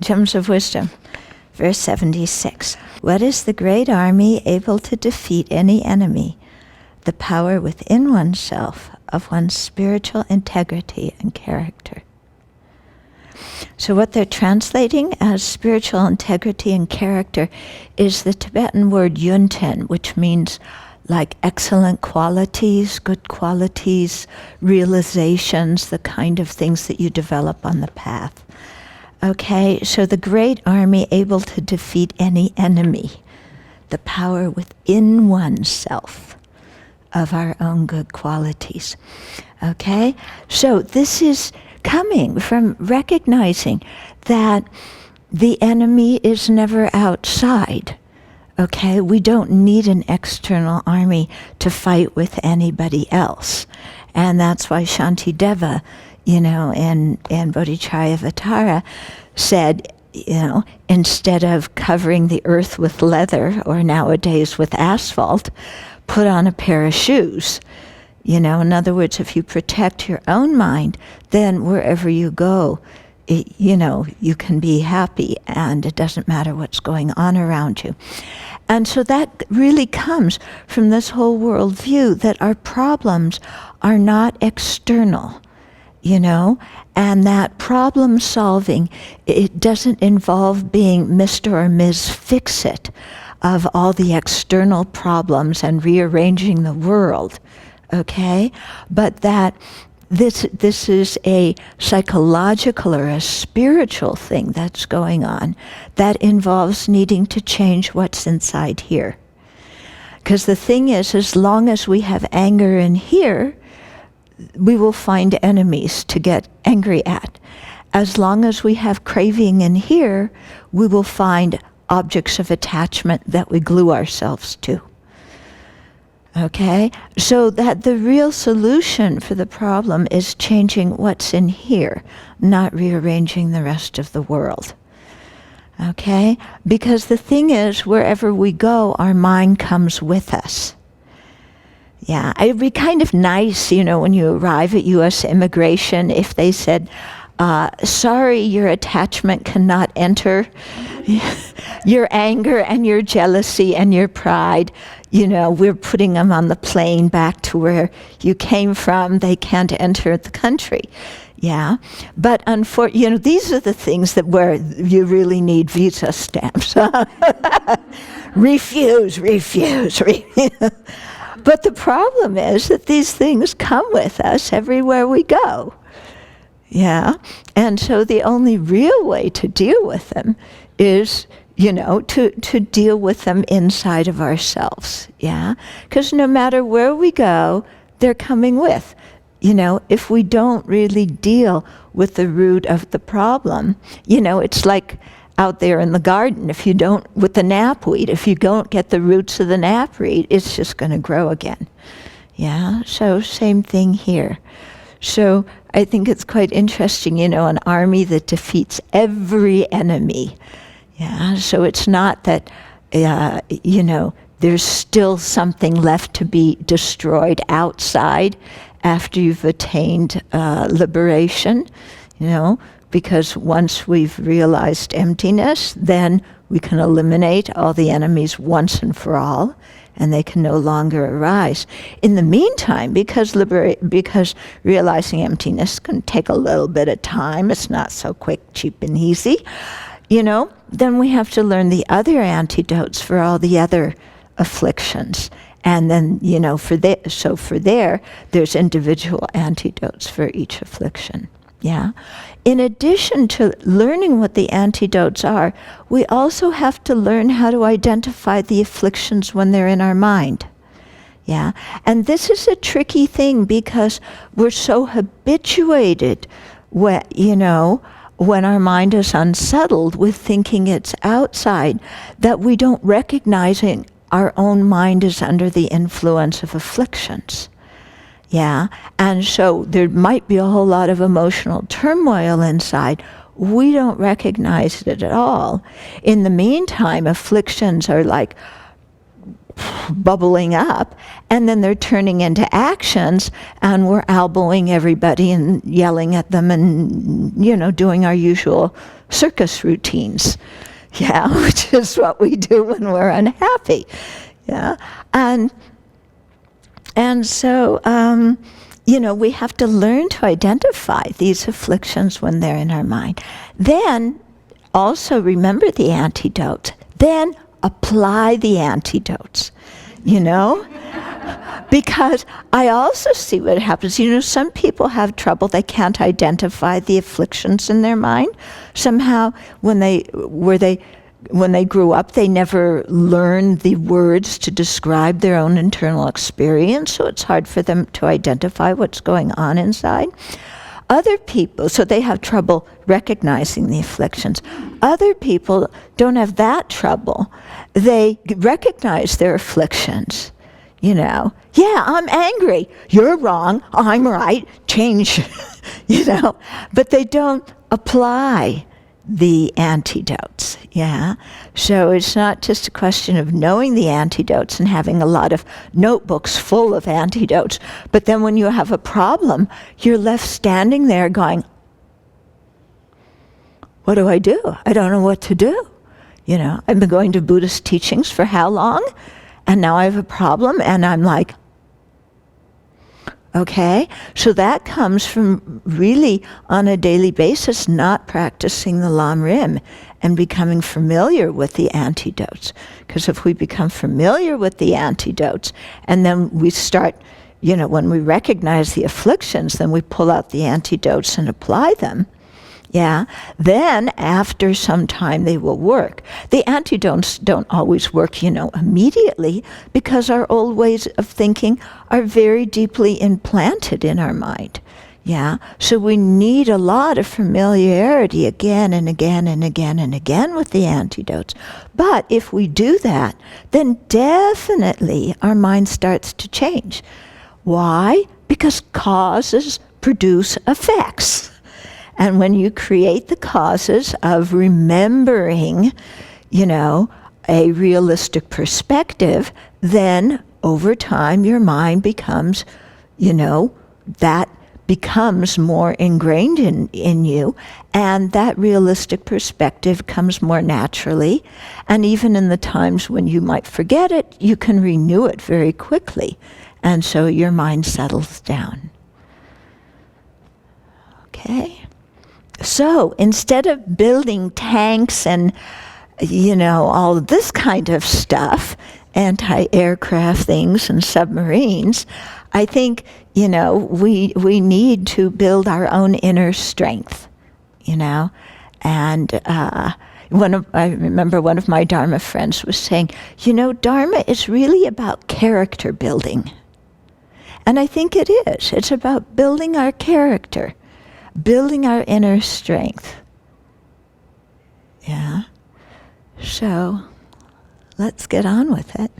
Gems of Wisdom, verse 76. What is the great army able to defeat any enemy? The power within oneself of one's spiritual integrity and character. So what they're translating as spiritual integrity and character is the Tibetan word yunten, which means like excellent qualities, good qualities, realizations, the kind of things that you develop on the path. Okay, so the great army able to defeat any enemy, the power within oneself of our own good qualities. Okay, so this is coming from recognizing that the enemy is never outside. Okay, we don't need an external army to fight with anybody else. And that's why Shantideva, and Bodhicharyavatara said, instead of covering the earth with leather, or nowadays with asphalt, put on a pair of shoes. In other words, if you protect your own mind, then wherever you go, you can be happy, and it doesn't matter what's going on around you. And so that really comes from this whole worldview that our problems are not external, and that problem solving, it doesn't involve being Mr. or Ms. Fix-It of all the external problems and rearranging the world, okay? But that this is a psychological or a spiritual thing that's going on that involves needing to change what's inside here. Because the thing is, as long as we have anger in here, we will find enemies to get angry at. As long as we have craving in here, we will find objects of attachment that we glue ourselves to. Okay? So that the real solution for the problem is changing what's in here, not rearranging the rest of the world. Okay? Because the thing is, wherever we go, our mind comes with us. Yeah, it'd be kind of nice, when you arrive at U.S. immigration, if they said, sorry, your attachment cannot enter. Your anger and your jealousy and your pride, we're putting them on the plane back to where you came from. They can't enter the country. Yeah, but these are the things where you really need visa stamps. refuse. But the problem is that these things come with us everywhere we go. Yeah, and so the only real way to deal with them is, to deal with them inside of ourselves. Yeah, because no matter where we go, they're coming with. If we don't really deal with the root of the problem, it's like out there in the garden, with the knapweed, if you don't get the roots of the knapweed, it's just going to grow again. Yeah, so same thing here. So I think it's quite interesting, an army that defeats every enemy. Yeah, so it's not that, there's still something left to be destroyed outside after you've attained liberation, because once we've realized emptiness, then we can eliminate all the enemies once and for all, and they can no longer arise. In the meantime, because realizing emptiness can take a little bit of time, it's not so quick, cheap, and easy, then we have to learn the other antidotes for all the other afflictions. And then, there's individual antidotes for each affliction. Yeah. In addition to learning what the antidotes are, we also have to learn how to identify the afflictions when they're in our mind. Yeah. And this is a tricky thing because we're so habituated when our mind is unsettled with thinking it's outside that we don't recognize our own mind is under the influence of afflictions. Yeah, and so there might be a whole lot of emotional turmoil inside. We don't recognize it at all. In the meantime, afflictions are like bubbling up, and then they're turning into actions, and we're elbowing everybody and yelling at them and, doing our usual circus routines. Yeah, which is what we do when we're unhappy. Yeah, and so, we have to learn to identify these afflictions when they're in our mind. Then also remember the antidote. Then apply the antidotes, because I also see what happens. Some people have trouble. They can't identify the afflictions in their mind. Somehow, when they grew up, they never learned the words to describe their own internal experience, so it's hard for them to identify what's going on inside. Other people, so they have trouble recognizing the afflictions. Other people don't have that trouble. They recognize their afflictions. Yeah, I'm angry. You're wrong. I'm right. Change. But they don't apply the antidotes. Yeah. So it's not just a question of knowing the antidotes and having a lot of notebooks full of antidotes, but then when you have a problem, you're left standing there going, what do? I don't know what to do. I've been going to Buddhist teachings for how long? And now I have a problem, and I'm like, okay? So that comes from really, on a daily basis, not practicing the Lam Rim and becoming familiar with the antidotes. Because if we become familiar with the antidotes, and then we start, when we recognize the afflictions, then we pull out the antidotes and apply them. Yeah, then after some time they will work. The antidotes don't always work, immediately, because our old ways of thinking are very deeply implanted in our mind. Yeah, so we need a lot of familiarity again and again and again and again with the antidotes. But if we do that, then definitely our mind starts to change. Why? Because causes produce effects. And when you create the causes of remembering, a realistic perspective, then over time your mind becomes, that becomes more ingrained in you, and that realistic perspective comes more naturally. And even in the times when you might forget it, you can renew it very quickly. And so your mind settles down. Okay? So instead of building tanks and, all of this kind of stuff, anti-aircraft things and submarines, I think, we need to build our own inner strength, And I remember one of my Dharma friends was saying, Dharma is really about character building. And I think it is. It's about building our character. Building our inner strength. Yeah. So, let's get on with it.